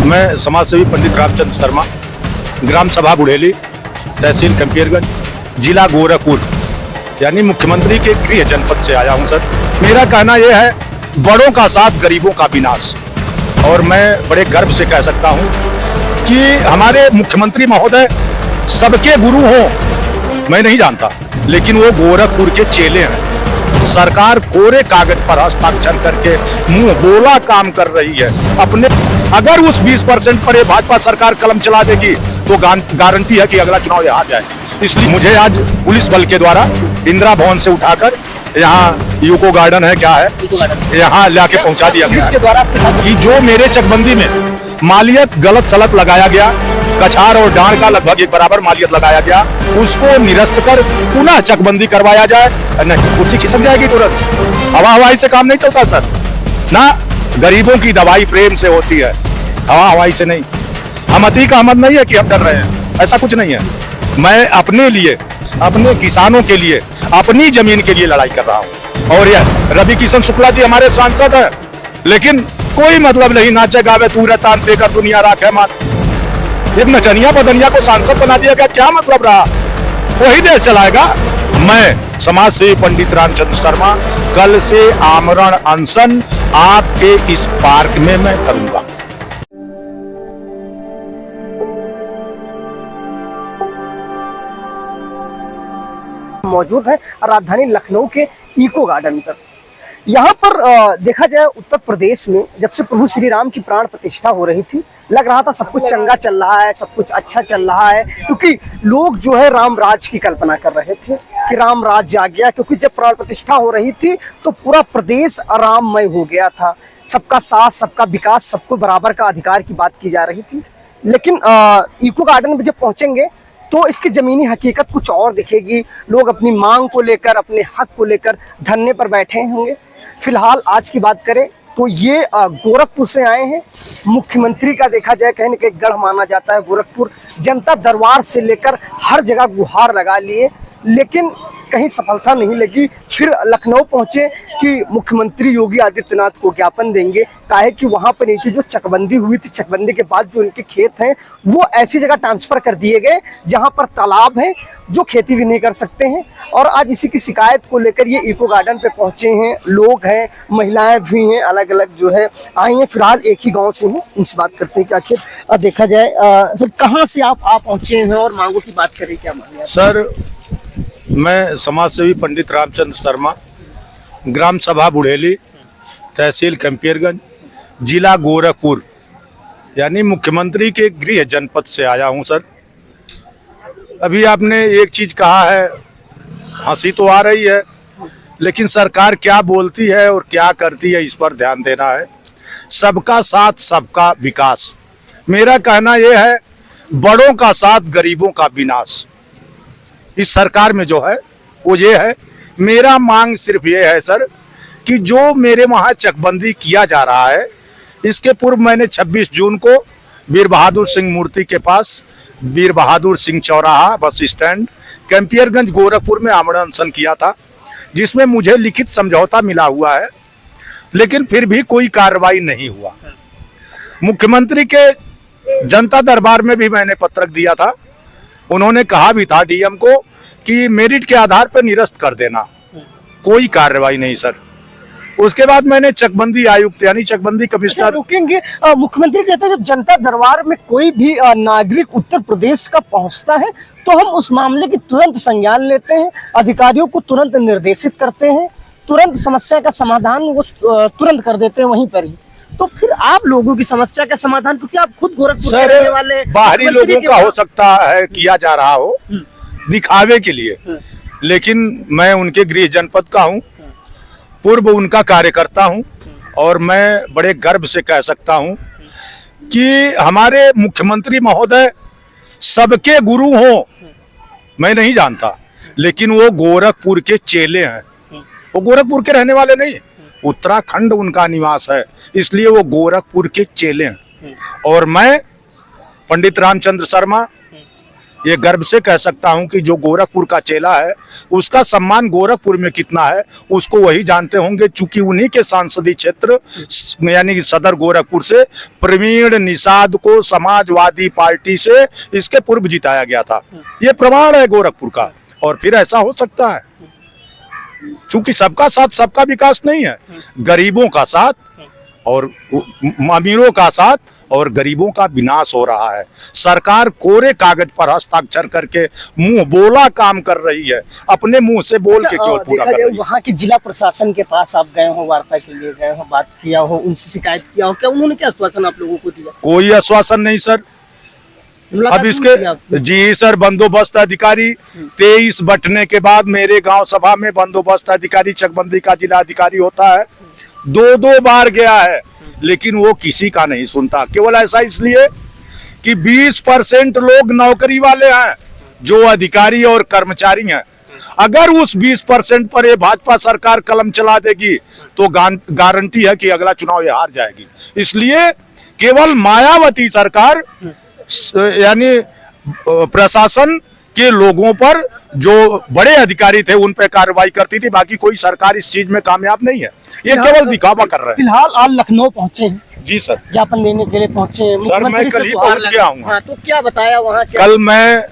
मैं समाज सेवी पंडित रामचंद्र शर्मा, ग्राम सभा बुढ़ेली, तहसील कंपियरगंज, जिला गोरखपुर, यानी मुख्यमंत्री के गृह जनपद से आया हूं सर। मेरा कहना यह है, बड़ों का साथ गरीबों का विनाश। और मैं बड़े गर्व से कह सकता हूं कि हमारे मुख्यमंत्री महोदय सबके गुरु हों मैं नहीं जानता, लेकिन वो गोरखपुर के चेले हैं। सरकार कोरे कागज पर हस्ताक्षर करके मुंह बोला काम कर रही है अपने। अगर उस 20% पर ये भाजपा सरकार कलम चला देगी तो गारंटी है कि अगला चुनाव यहाँ जाए। इसलिए मुझे आज पुलिस बल के द्वारा इंदिरा भवन से उठाकर यहाँ यूको गार्डन है, क्या है, यहाँ लाके पहुंचा दिया गया इसके द्वारा कि जो मेरे चकबंदी में मालियत गलत सलत लगाया गया, कछार और डांड का लगभग एक बराबर मालियत लगाया गया, उसको निरस्त कर पुनः चकबंदी करवाया जाए। नहीं, कुर्सी खिसक जाएगी तुरंत। हवा हवाई से काम नहीं चलता सर ना। गरीबों की दवाई प्रेम से होती है, हवा हवाई से नहीं। हम अतीक अहमद नहीं है कि हम डर रहे हैं, ऐसा कुछ नहीं है। मैं अपने लिए, अपने किसानों के लिए, अपनी जमीन के लिए लड़ाई कर रहा हूँ। और यह रवि किशन शुक्ला जी हमारे सांसद है, लेकिन कोई मतलब नहीं, नाचे गावे तू रहता देकर दुनिया राखे मान। एक नचनिया बदनिया को सांसद बना दिया गया, क्या मतलब रहा? वही देश चलाएगा। मैं समाज सेवी पंडित रामचंद्र शर्मा कल से आमरण अनशन आपके इस पार्क में मैं करूंगा। मौजूद है राजधानी लखनऊ के इको गार्डन पर। यहाँ पर देखा जाए, उत्तर प्रदेश में जब से प्रभु श्री राम की प्राण प्रतिष्ठा हो रही थी, लग रहा था सब कुछ चंगा चल रहा है, सब कुछ अच्छा चल रहा है, क्योंकि लोग जो है राम राज की कल्पना कर रहे थे कि राम राज आ गया। क्योंकि जब प्राण प्रतिष्ठा हो रही थी तो पूरा प्रदेश राममय हो गया था, सबका साथ, सबका विकास, सबको बराबर का अधिकार की बात की जा रही थी। लेकिन इको गार्डन में जब पहुंचेंगे तो इसकी जमीनी हकीकत कुछ और दिखेगी। लोग अपनी मांग को लेकर, अपने हक को लेकर धरने पर बैठे होंगे। फिलहाल आज की बात करें तो ये गोरखपुर से आए हैं। मुख्यमंत्री का देखा जाए कहीं न कहीं गढ़ माना जाता है गोरखपुर। जनता दरबार से लेकर हर जगह गुहार लगा लिए, लेकिन कहीं सफलता नहीं लगी। फिर लखनऊ पहुंचे कि मुख्यमंत्री योगी आदित्यनाथ को ज्ञापन देंगे, काहे कि वहां पर इनकी जो चकबंदी हुई थी, चकबंदी के बाद जो इनके खेत हैं वो ऐसी जगह ट्रांसफर कर दिए गए जहां पर तालाब है, जो खेती भी नहीं कर सकते हैं। और आज इसी की शिकायत को लेकर ये इको गार्डन पे पहुंचे हैं। लोग हैं, महिलाएं भी हैं, अलग अलग जो है आई हैं। फिलहाल एक ही गाँव से हैं, इनसे बात करते हैं कि आखिर देखा जाए सर कहाँ से आप पहुंचे हैं और मांगों की बात करें, क्या मांगे सर? मैं समाज सेवी पंडित रामचंद्र शर्मा, ग्राम सभा बुढ़ेली, तहसील कंपियरगंज, जिला गोरखपुर, यानी मुख्यमंत्री के गृह जनपद से आया हूं सर। अभी आपने एक चीज कहा है, हंसी तो आ रही है, लेकिन सरकार क्या बोलती है और क्या करती है इस पर ध्यान देना है। सबका साथ, सबका विकास। मेरा कहना यह है, बड़ों का साथ गरीबों का विनाश। इस सरकार में जो है वो ये है। मेरा मांग सिर्फ ये है सर कि जो मेरे वहां चकबंदी किया जा रहा है, इसके पूर्व मैंने 26 जून को वीर बहादुर सिंह मूर्ति के पास, वीर बहादुर सिंह चौराहा बस स्टैंड, कंपियरगंज, गोरखपुर में आमरण अनशन किया था, जिसमें मुझे लिखित समझौता मिला हुआ है, लेकिन फिर भी कोई कार्रवाई नहीं हुआ। मुख्यमंत्री के जनता दरबार में भी मैंने पत्रक दिया था। उन्होंने कहा भी था डीएम को कि मेरिट के आधार पर निरस्त कर देना, कोई कार्रवाई नहीं सर। उसके बाद मैंने चकबंदी आयुक्त यानी चकबंदी कमिश्नर रोकेंगे। मुख्यमंत्री कहते हैं जब जनता दरबार में कोई भी नागरिक उत्तर प्रदेश का पहुंचता है तो हम उस मामले की तुरंत संज्ञान लेते हैं, अधिकारियों को तुरंत निर्देशित करते हैं, तुरंत समस्या का समाधान वो तुरंत कर देते हैं वहीं पर ही। तो फिर आप लोगों की समस्या का समाधान, क्योंकि आप खुद गोरखपुर के रहने वाले, बाहरी लोगों का हो सकता है किया जा रहा हो दिखावे के लिए, लेकिन मैं उनके गृह जनपद का हूं, पूर्व उनका कार्यकर्ता हूं, और मैं बड़े गर्व से कह सकता हूं कि हमारे मुख्यमंत्री महोदय सबके गुरु हों मैं नहीं जानता, लेकिन वो गोरखपुर के चेले हैं। वो गोरखपुर के रहने वाले नहीं, उत्तराखंड उनका निवास है, इसलिए वो गोरखपुर के चेले हैं। और मैं पंडित रामचंद्र शर्मा ये गर्व से कह सकता हूं कि जो गोरखपुर का चेला है उसका सम्मान गोरखपुर में कितना है उसको वही जानते होंगे, चूंकि उन्हीं के सांसदीय क्षेत्र यानी सदर गोरखपुर से प्रवीण निषाद को समाजवादी पार्टी से इसके पूर्व जिताया गया था। ये प्रमाण है गोरखपुर का। और फिर ऐसा हो सकता है, चूंकि सबका साथ सबका विकास नहीं है, गरीबों का साथ और अमीरों का साथ और गरीबों का विनाश हो रहा है। सरकार कोरे कागज पर हस्ताक्षर करके मुंह बोला काम कर रही है, अपने मुंह से बोल के केवल पूरा कर रही है। वहाँ के जिला प्रशासन के पास आप गए हो, वार्ता के लिए गए हो, बात किया हो, उनसे शिकायत किया हो, क्या उन्होंने क्या आश्वासन आप लोगों को दिया? कोई आश्वासन नहीं सर। अब इसके जी सर, बंदोबस्त अधिकारी 23 बंटने के बाद मेरे गांव सभा में बंदोबस्त अधिकारी चकबंदी का जिला अधिकारी होता है, 2 बार गया है, लेकिन वो किसी का नहीं सुनता। केवल ऐसा इसलिए कि 20% लोग नौकरी वाले हैं जो अधिकारी और कर्मचारी हैं। अगर उस 20% पर ये भाजपा सरकार कलम चला देगी तो गारंटी है कि अगला चुनाव ये हार जाएगी। इसलिए केवल मायावती सरकार यानी प्रशासन के लोगों पर जो बड़े अधिकारी थे उन पे कार्रवाई करती थी, बाकी कोई सरकार इस चीज में कामयाब नहीं है। ये केवल दिखावा कर रहे हैं। फिलहाल आज लखनऊ पहुंचे हैं। जी सर, ज्ञापन देने के लिए पहुंचे हैं। सर मैं कल ही पहुंच गया हूँ। हाँ, तो क्या बताया वहाँ? कल मैं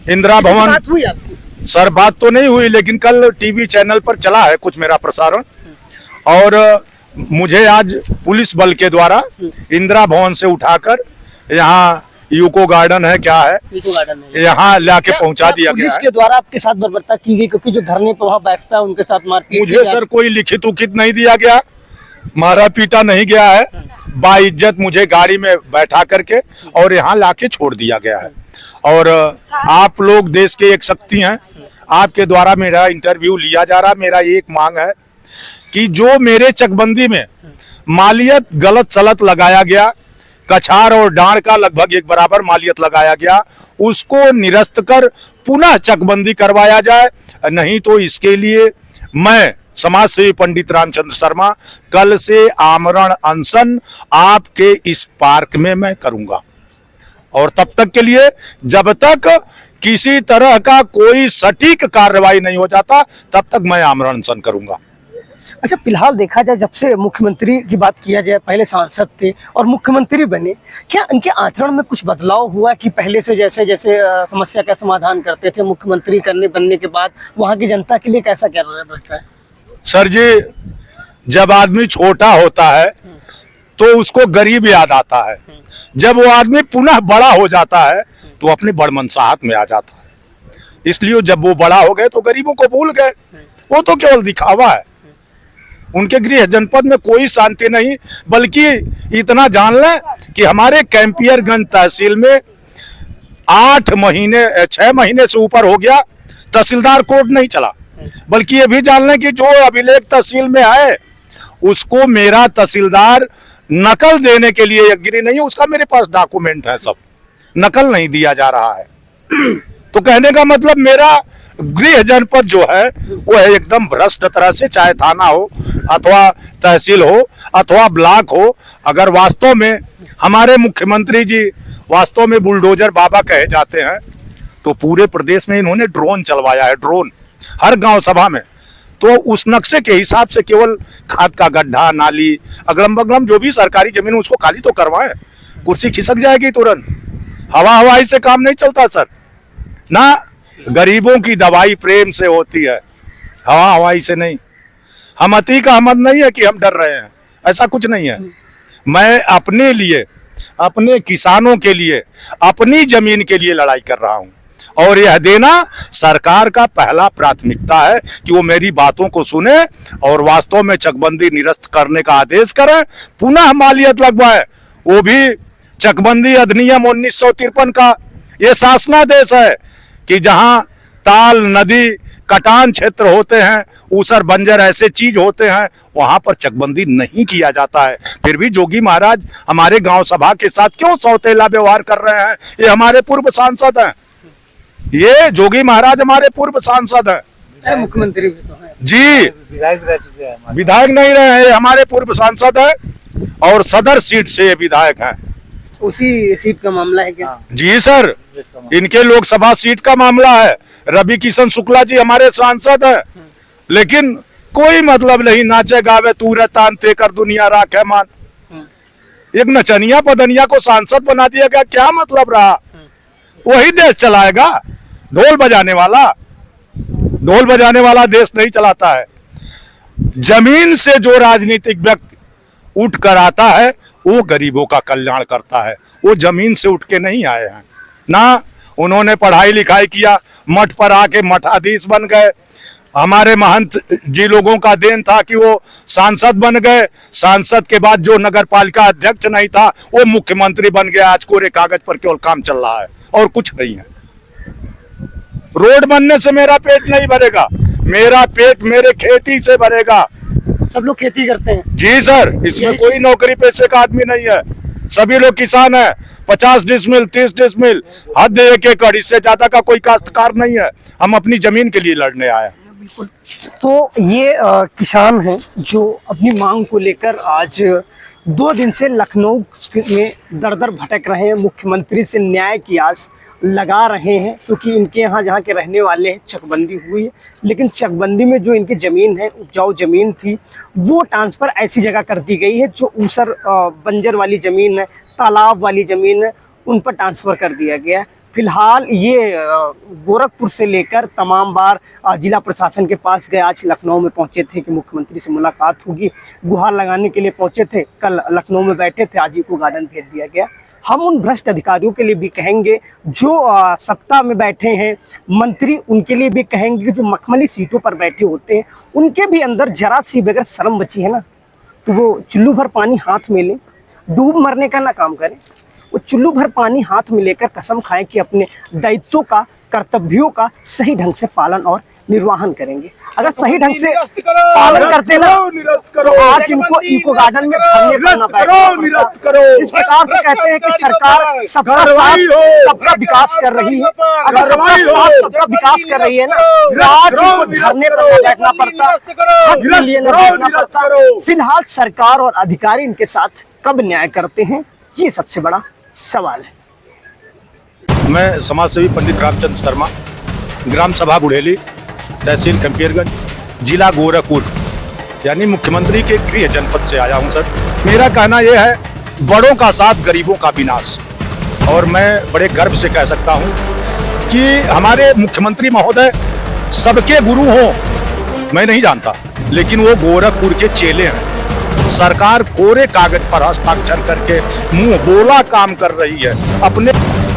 इंदिरा भवन, बात हुई आपकी? सर बात तो नहीं हुई, लेकिन कल टीवी चैनल पर चला है कुछ मेरा प्रसारण, और मुझे आज पुलिस बल के द्वारा इंदिरा भवन से उठाकर यहाँ यूको गार्डन है, क्या है, यहाँ लाके पहुंचा दिया गया। पुलिस के द्वारा आपके साथ बर्बरता की गई, क्योंकि जो धरने पर वहाँ बैठता है उनके साथ मारपीट? मुझे सर कोई लिखित उखित नहीं दिया गया, मारा पीटा नहीं गया है, बाइज्जत मुझे गाड़ी में बैठा करके और यहाँ लाके छोड़ दिया गया है। और आप लोग देश के एक शक्ति हैं, आपके द्वारा मेरा इंटरव्यू लिया जा रहा। मेरा एक मांग है कि जो मेरे चकबंदी में मालियत गलत सलत लगाया गया, कछार और डांड का लगभग एक बराबर मालियत लगाया गया, उसको निरस्त कर पुनः चकबंदी करवाया जाए। नहीं तो इसके लिए मैं समाज सेवी पंडित रामचंद्र शर्मा कल से आमरण अनशन आपके इस पार्क में मैं करूंगा, और तब तक के लिए जब तक किसी तरह का कोई सटीक कार्रवाई नहीं हो जाता तब तक मैं आमरण अनशन करूंगा। अच्छा, फिलहाल देखा जाए, जब से मुख्यमंत्री की बात किया जाए, पहले सांसद थे और मुख्यमंत्री बने, क्या इनके आचरण में कुछ बदलाव हुआ कि पहले से जैसे जैसे समस्या का समाधान करते थे, मुख्यमंत्री बनने के बाद वहाँ की जनता के लिए कैसा क्या रहता है? सर जी, जब आदमी छोटा होता है तो उसको गरीब याद आता है, जब वो आदमी पुनः बड़ा हो जाता है तो अपने बड़मनसाहत में आ जाता है। इसलिए जब वो बड़ा हो गए तो गरीबों को भूल गए। वो तो केवल दिखावा है। उनके गृह जनपद में कोई शांति नहीं, बल्कि इतना जान लें कि हमारे कैंपियरगंज तहसील में 6 महीने से ऊपर हो गया तहसीलदार कोर्ट नहीं चला। बल्कि ये भी जान लें कि जो अभिलेख तहसील में है उसको मेरा तहसीलदार नकल देने के लिए एग्री नहीं है, उसका मेरे पास डॉक्यूमेंट है, सब नकल नहीं दिया जा रहा है। तो कहने का मतलब मेरा गृह जनपद जो है वो है एकदम भ्रष्ट तरह से, चाहे थाना हो अथवा तहसील हो अथवा ब्लॉक हो। अगर वास्तव में हमारे मुख्यमंत्री जी वास्तव में बुलडोजर बाबा कहे जाते हैं तो पूरे प्रदेश में इन्होंने ड्रोन चलवाया है, ड्रोन हर गांव सभा में। तो उस नक्शे के हिसाब से केवल खाद का गड्ढा, नाली, अगलम बगलम जो भी सरकारी जमीन उसको खाली तो करवाएं, कुर्सी खिसक जाएगी तुरंत। हवाई से काम नहीं चलता सर ना, गरीबों की दवाई प्रेम से होती है, हवाई से नहीं। हम अति का अहमद नहीं है कि हम डर रहे हैं, ऐसा कुछ नहीं है। मैं अपने लिए, अपने किसानों के लिए, अपनी जमीन के लिए लड़ाई कर रहा हूं, और यह देना सरकार का पहला प्राथमिकता है कि वो मेरी बातों को सुने और वास्तव में चकबंदी निरस्त करने का आदेश करें, पुनः मालियत लगवाए। वो भी चकबंदी अधिनियम 1953 का ये शासनादेश है कि जहां ताल, नदी, कटान क्षेत्र होते हैं, ऊसर बंजर ऐसे चीज होते हैं, वहां पर चकबंदी नहीं किया जाता है। फिर भी जोगी महाराज हमारे गांव सभा के साथ क्यों सौतेला व्यवहार कर रहे हैं? ये हमारे पूर्व सांसद हैं, ये जोगी महाराज हमारे पूर्व सांसद हैं। मुख्यमंत्री भी तो है जी, विधायक नहीं रहे हैं, हमारे पूर्व सांसद हैं और सदर सीट से विधायक हैं। उसी सीट का मामला है क्या? जी सर, इनके लोकसभा सीट का मामला है। रवि किशन शुक्ला जी हमारे सांसद हैं, लेकिन कोई मतलब नहीं, नाचे गावे तूरे तान ते कर दुनिया राखे मान। एक नचनिया पदनिया को सांसद बना दिया गया, क्या मतलब रहा? वही देश चलाएगा? ढोल बजाने वाला देश नहीं चलाता है। जमीन से जो राजनीतिक व्यक्ति उठ कर आता है वो गरीबों का कल्याण करता है। वो जमीन से उठ के नहीं आए हैं ना, उन्होंने पढ़ाई लिखाई किया, मठ पर आके मठाधीश बन गए। हमारे महंत जी लोगों का देन था कि वो सांसद बन गए। सांसद के बाद जो नगर पालिका अध्यक्ष नहीं था वो मुख्यमंत्री बन गया। आज कोरे कागज पर केवल काम चल रहा है और कुछ नहीं है। रोड बनने से मेरा पेट नहीं भरेगा, मेरा पेट मेरे खेती से भरेगा। सब लोग खेती करते हैं? जी सर, इसमें कोई नौकरी पेशे का आदमी नहीं है, सभी लोग किसान हैं। 50 डिसमिल 30 डिसमिल हद 1 एकड़, इससे ज्यादा का कोई काश्तकार नहीं है। हम अपनी जमीन के लिए लड़ने आए। तो ये किसान हैं जो अपनी मांग को लेकर आज 2 दिन से लखनऊ में दर दर भटक रहे हैं। मुख्यमंत्री से न्याय की आस लगा रहे हैं, क्योंकि इनके यहाँ जहाँ के रहने वाले हैं चकबंदी हुई है, लेकिन चकबंदी में जो इनकी ज़मीन है, उपजाऊ ज़मीन थी, वो ट्रांसफ़र ऐसी जगह कर दी गई है जो ऊसर बंजर वाली ज़मीन है, तालाब वाली ज़मीन है, उन पर ट्रांसफ़र कर दिया गया है। फिलहाल ये गोरखपुर से लेकर तमाम बार जिला प्रशासन के पास गए। आज लखनऊ में पहुंचे थे कि मुख्यमंत्री से मुलाकात होगी, गुहार लगाने के लिए पहुंचे थे। कल लखनऊ में बैठे थे, आज इको गार्डन भेज दिया गया। हम उन भ्रष्ट अधिकारियों के लिए भी कहेंगे जो सत्ता में बैठे हैं, मंत्री, उनके लिए भी कहेंगे कि जो मखमली सीटों पर बैठे होते हैं उनके भी अंदर जरा सी बगैर शर्म बची है ना, तो वो चुल्लू भर पानी हाथ में लें, डूब मरने का ना काम करें। वो चुल्लू भर पानी हाथ में लेकर कसम खाएं कि अपने दायित्वों का, कर्तव्यों का सही ढंग से पालन और निर्वाहन करेंगे। अगर सही ढंग से पालन करते ना तो आज इनको इको गार्डन में धरने पर ना बैठना। इस प्रकार से कहते हैं कि सरकार सबका साथ सबका विकास कर रही है। अगर सबका साथ सबका विकास कर रही है ना, आज इनको धरने पर ना बैठना पड़ता, हक के लिए ना बैठना पड़ता। फिलहाल सरकार और अधिकारी इनके साथ कब न्याय करते हैं, ये सबसे बड़ा सवाल है। मैं समाज सेवी पंडित रामचंद्र शर्मा, ग्राम सभा बुढ़ेली, तहसील कंपियरगंज, जिला गोरखपुर, यानी मुख्यमंत्री के गृह जनपद से आया हूं सर। मेरा कहना यह है, बड़ों का साथ गरीबों का विनाश। और मैं बड़े गर्व से कह सकता हूं कि हमारे मुख्यमंत्री महोदय सबके गुरु हों मैं नहीं जानता, लेकिन वो गोरखपुर के चेले हैं। सरकार कोरे कागज पर हस्ताक्षर करके मुंह बोला काम कर रही है अपने।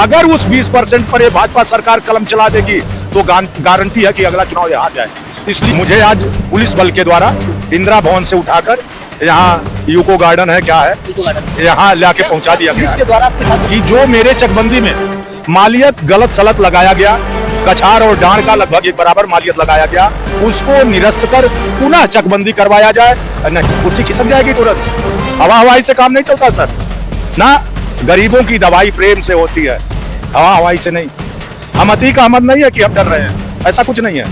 अगर उस 20% पर ये भाजपा सरकार कलम चला देगी तो गारंटी है कि अगला चुनाव यहाँ जाए। इसलिए मुझे आज पुलिस बल के द्वारा इंदिरा भवन से उठाकर यहाँ यूको गार्डन है, क्या है, यहाँ लाके पहुंचा दिया गया कि जो मेरे चकबंदी में मालियत गलत सलत लगाया गया, कछार और डांड का लगभग एक बराबर मालियत लगाया गया, उसको निरस्त कर पुनः चकबंदी करवाया जाए। नहीं, कुर्सी खिसक जाएगी तुरंत, हवा हवाई से काम नहीं चलता सर ना। गरीबों की दवाई प्रेम से होती है, हवा हवाई से नहीं। हम अतीक अहमद नहीं है कि हम डर रहे हैं, ऐसा कुछ नहीं है।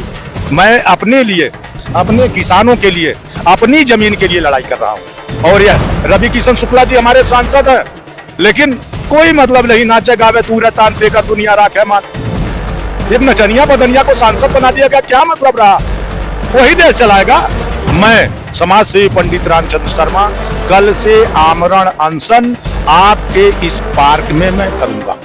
मैं अपने लिए, अपने किसानों के लिए, अपनी जमीन के लिए लड़ाई कर रहा हूँ। और यह रवि किशन शुक्ला जी हमारे सांसद हैं, लेकिन कोई मतलब नहीं, नाचे गावे तूरे तान ते कर दुनिया राखे मान। एक नचनिया पदनिया को सांसद बना दिया गया, क्या मतलब रहा? वही देश चलाएगा? मैं समाज सेवी पंडित रामचंद्र शर्मा कल से आमरण अनशन आपके इस पार्क में मैं करूंगा।